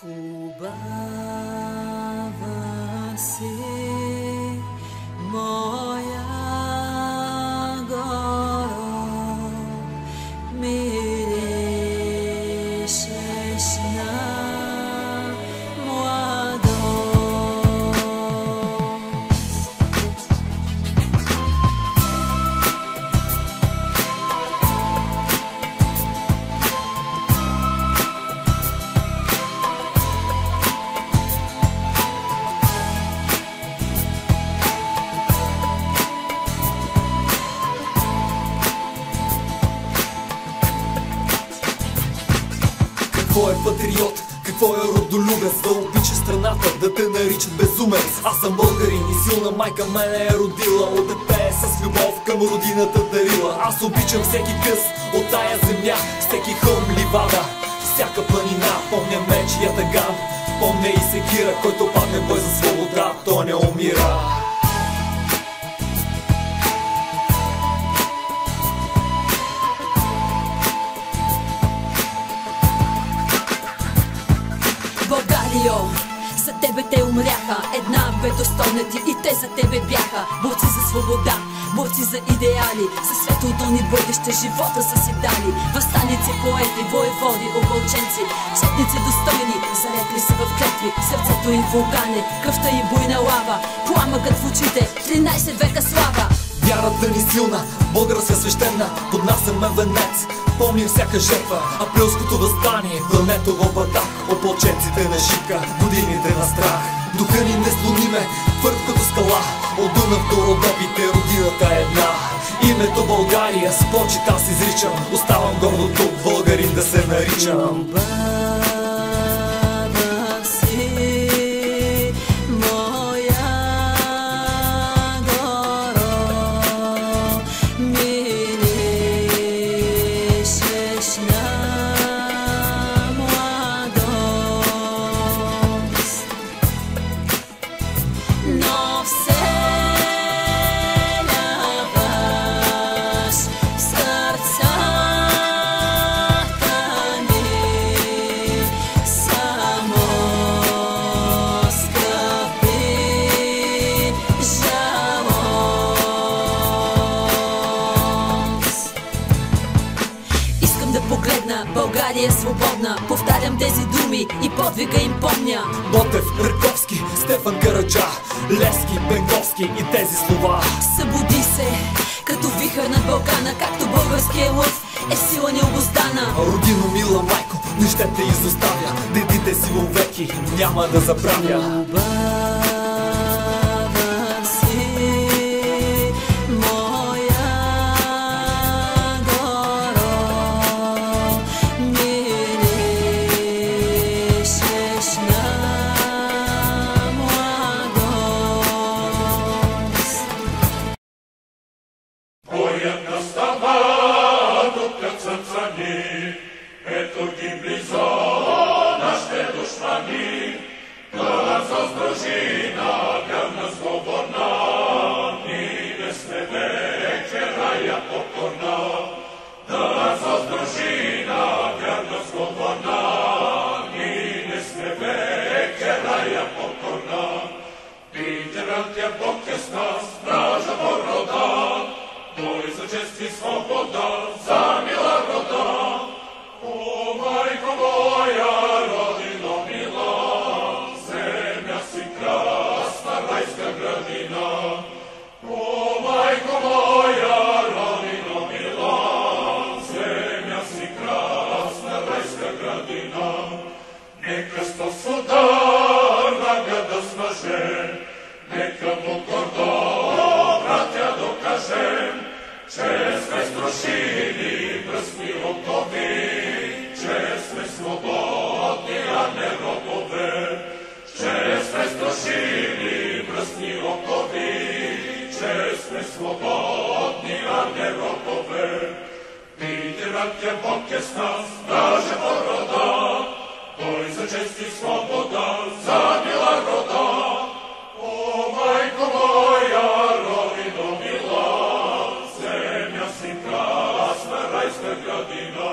Хубава си, моя горо, миришеш на младост. Какво е патриот? Какво е родолюбец? Да обича страната, да те наричат безумец. Аз съм българин и силна майка мене е родила. От дете с любов към родината дарила. Аз обичам всеки къс от тая земя, всеки хълм, ливада, всяка планина. Помня меч и ятаган, помня и секира. Който падне бой за свобода, то не умира. Българио, за тебе те умряха. Една бе достойна ти и те за тебе бяха. Борци за свобода, борци за идеали, за светлото ни бъдеще живота са си дали. Въстаници, поети, воеводи, опълченци, четници достойни, зарекли се в клетви. Сърцето им вулкани, кръвта им буйна лава, пламъкът в очите, 13 века слава. Вярата ни силна, българска свещена, под нас е венец. Помним всяка жертва, априлското въстание, планетово батак, опълченците на шика, годините на страх. Духа ни не склониме, твърд като скала, от Дунав до Родопите родината е една. Името България с почит аз изричам, оставам гордо тук, българин да се наричам. България е свободна, повтарям тези думи и подвига им помня. Ботев, Раковски, Стефан Караджа, Левски, Бенковски и тези слова. Събуди се, като вихър над Балкана, както българския лъв е сила необуздана. Родино, мила майко, не ще те изоставя, дедите си веки няма да забравя. Ето ги близо нашите душмани, да нас сдружи на вярна свободна. Ние не сме вече рая покорна, да нас сдружи на вярна свободна. Ние не сме вече рая покорна. Видите, Бог е с нас, бража порода, бой за чест и свобода, за мила рода. О, майко моя, родино мила, земя си красна, райска градина. О, майко моя, родино мила, земя си красна, райска градина. Нека сто судар нагада смаже, нека му гордо братя докажем, че сме струшили пръстни окови, че сме свободни, а не робове. Че сме струшили пръстни окови, че сме свободни, а не робове. Видите, братя, Бог е с нас, даже порода, бой за чест и свобода, за мила рода. О, майко моя, родино мила, земя си красна, райска градина.